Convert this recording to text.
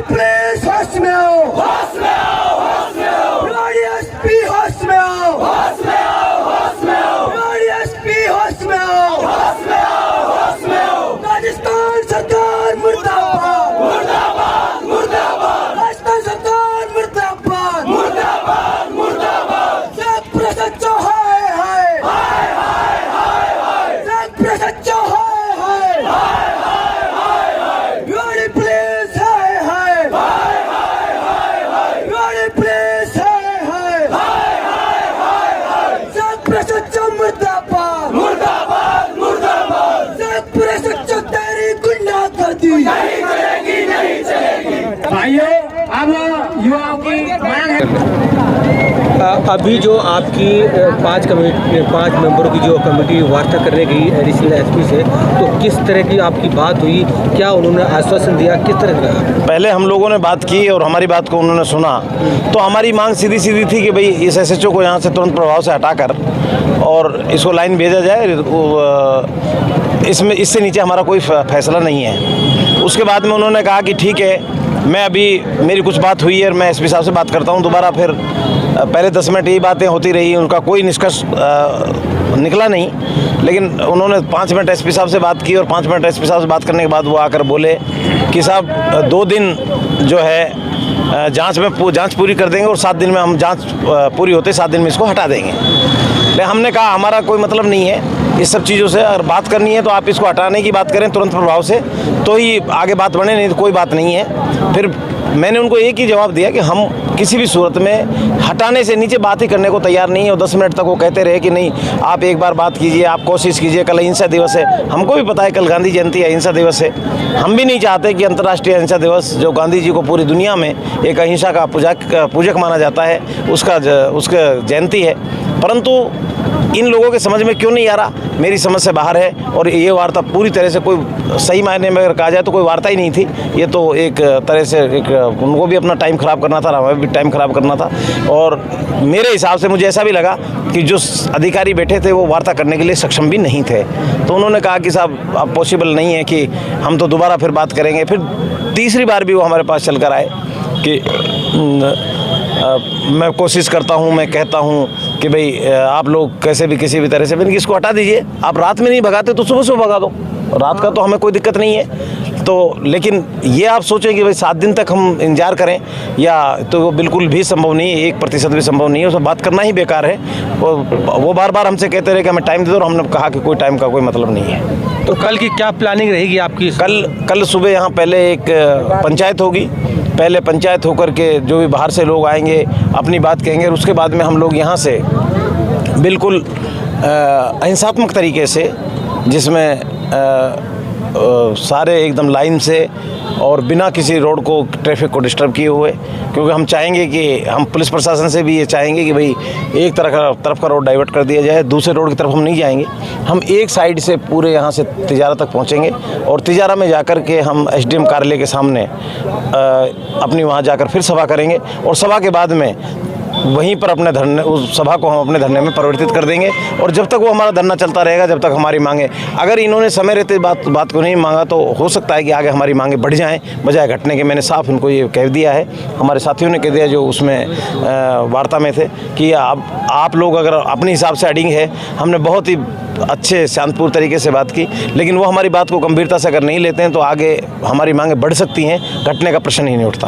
Police होश में आओ, होश में आओ, होश में आओ। एसपी होश में आओ, होश में आओ, होश में आओ। एसपी होश में आओ, होश में आओ, होश में आओ। राजस्थान सरकार मुर्दाबाद, मुर्दाबाद, मुर्दाबाद। राजस्थान सरकार मुर्दाबाद, मुर्दाबाद, मुर्दाबाद। सब प्रसच्चो हाय हाय, हाय हाय हाय हाय। सब प्रसच्चो हाय हाय, हाय हाय हाय हाय। योरी पुलिस हाय हाय, हाय हाय हाय हाय। योरी पुलिस हाय हाय, हाय हाय हाय हाय। सब प्रसच्चो मुर्दाबाद, मुर्दाबाद, मुर्दाबाद। सब प्रसच्चो तेरी गुंडागर्दी नहीं चलेगी, नहीं चलेगी। भाइयों, अब युवाओं की मांग है। अभी जो आपकी 5 मेंबरों की जो कमेटी वार्ता करने गई एडिशनल एसपी से, तो किस तरह की आपकी बात हुई, क्या उन्होंने आश्वासन दिया, किस तरह का? पहले हम लोगों ने बात की और हमारी बात को उन्होंने सुना, तो हमारी मांग सीधी सीधी थी कि भाई इस एसएचओ को यहाँ से तुरंत प्रभाव से हटाकर और इसको लाइन भेजा जाए। इसमें इससे नीचे हमारा कोई फैसला नहीं है। उसके बाद में उन्होंने कहा कि ठीक है, मैं अभी मेरी कुछ बात हुई है और मैं एसपी साहब से बात करता हूँ दोबारा। फिर पहले 10 मिनट यही बातें होती रही, उनका कोई निष्कर्ष निकला नहीं। लेकिन उन्होंने 5 मिनट एसपी साहब से बात की और 5 मिनट एसपी साहब से बात करने के बाद वो आकर बोले कि साहब 2 दिन जो है जांच पूरी कर देंगे और 7 दिन में हम जांच पूरी होते 7 दिन में इसको हटा देंगे। लेकिन हमने कहा हमारा कोई मतलब नहीं है इस सब चीज़ों से। अगर बात करनी है तो आप इसको हटाने की बात करें तुरंत प्रभाव से, तो ही आगे बात बढ़े, नहीं तो कोई बात नहीं है। फिर मैंने उनको एक ही जवाब दिया कि हम किसी भी सूरत में हटाने से नीचे बात ही करने को तैयार नहीं है। और 10 मिनट तक वो कहते रहे कि नहीं, आप एक बार बात कीजिए, आप कोशिश कीजिए। कल अहिंसा दिवस है, हमको भी पता है कल गांधी जयंती है, अहिंसा दिवस है। हम भी नहीं चाहते कि अंतर्राष्ट्रीय अहिंसा दिवस, जो गांधी जी को पूरी दुनिया में एक अहिंसा का पूजक माना जाता है, उसका जयंती है। परंतु इन लोगों के समझ में क्यों नहीं आ रहा, मेरी समझ से बाहर है। और ये वार्ता पूरी तरह से, कोई सही मायने में अगर कहा जाए तो कोई वार्ता ही नहीं थी। ये तो एक तरह से उनको भी अपना टाइम ख़राब करना था, हमें भी टाइम ख़राब करना था। और मेरे हिसाब से मुझे ऐसा भी लगा कि जो अधिकारी बैठे थे वो वार्ता करने के लिए सक्षम भी नहीं थे। तो उन्होंने कहा कि साहब अब पॉसिबल नहीं है, कि हम तो दोबारा फिर बात करेंगे। फिर तीसरी बार भी वो हमारे पास चल कर आए कि मैं कोशिश करता हूं, मैं कहता हूं कि भाई आप लोग कैसे भी किसी भी तरह से मैंने इसको हटा दीजिए। आप रात में नहीं भगाते तो सुबह सुबह भगा दो, रात का तो हमें कोई दिक्कत नहीं है। तो लेकिन ये आप सोचें कि भाई 7 दिन तक हम इंतजार करें, या तो वो बिल्कुल भी संभव नहीं है, 1% भी संभव नहीं है। उसमें बात करना ही बेकार है। वो बार बार हमसे कहते रहे कि हमें टाइम दे दो, और हमने कहा कि कोई टाइम का कोई मतलब नहीं है। तो कल की क्या प्लानिंग रहेगी आपकी? कल सुबह यहाँ पहले एक पंचायत होगी। पहले पंचायत होकर के जो भी बाहर से लोग आएंगे अपनी बात कहेंगे, और उसके बाद में हम लोग यहाँ से बिल्कुल अहिंसात्मक तरीके से, जिसमें सारे एकदम लाइन से और बिना किसी रोड को, ट्रैफिक को डिस्टर्ब किए हुए, क्योंकि हम चाहेंगे कि हम पुलिस प्रशासन से भी ये चाहेंगे कि भाई एक तरफ का रोड डाइवर्ट कर दिया जाए, दूसरे रोड की तरफ हम नहीं जाएंगे। हम एक साइड से पूरे यहाँ से तिजारा तक पहुँचेंगे, और तिजारा में जाकर के हम एसडीएम कार्यालय के सामने अपनी वहाँ जाकर फिर सभा करेंगे। और सभा के बाद में वहीं पर अपने धरने, उस सभा को हम अपने धरने में परिवर्तित कर देंगे। और जब तक वो हमारा धरना चलता रहेगा, जब तक हमारी मांगे, अगर इन्होंने समय रहते बात को नहीं मांगा, तो हो सकता है कि आगे हमारी मांगे बढ़ जाएं बजाय घटने के। मैंने साफ उनको ये कह दिया है, हमारे साथियों ने कह दिया जो उसमें वार्ता में थे, कि आप लोग अगर अपने हिसाब से अडिंग है। हमने बहुत ही अच्छे शांतपूर्ण तरीके से बात की, लेकिन वो हमारी बात को गंभीरता से अगर नहीं लेते हैं तो आगे हमारी मांगे बढ़ सकती हैं, घटने का प्रश्न ही नहीं उठता।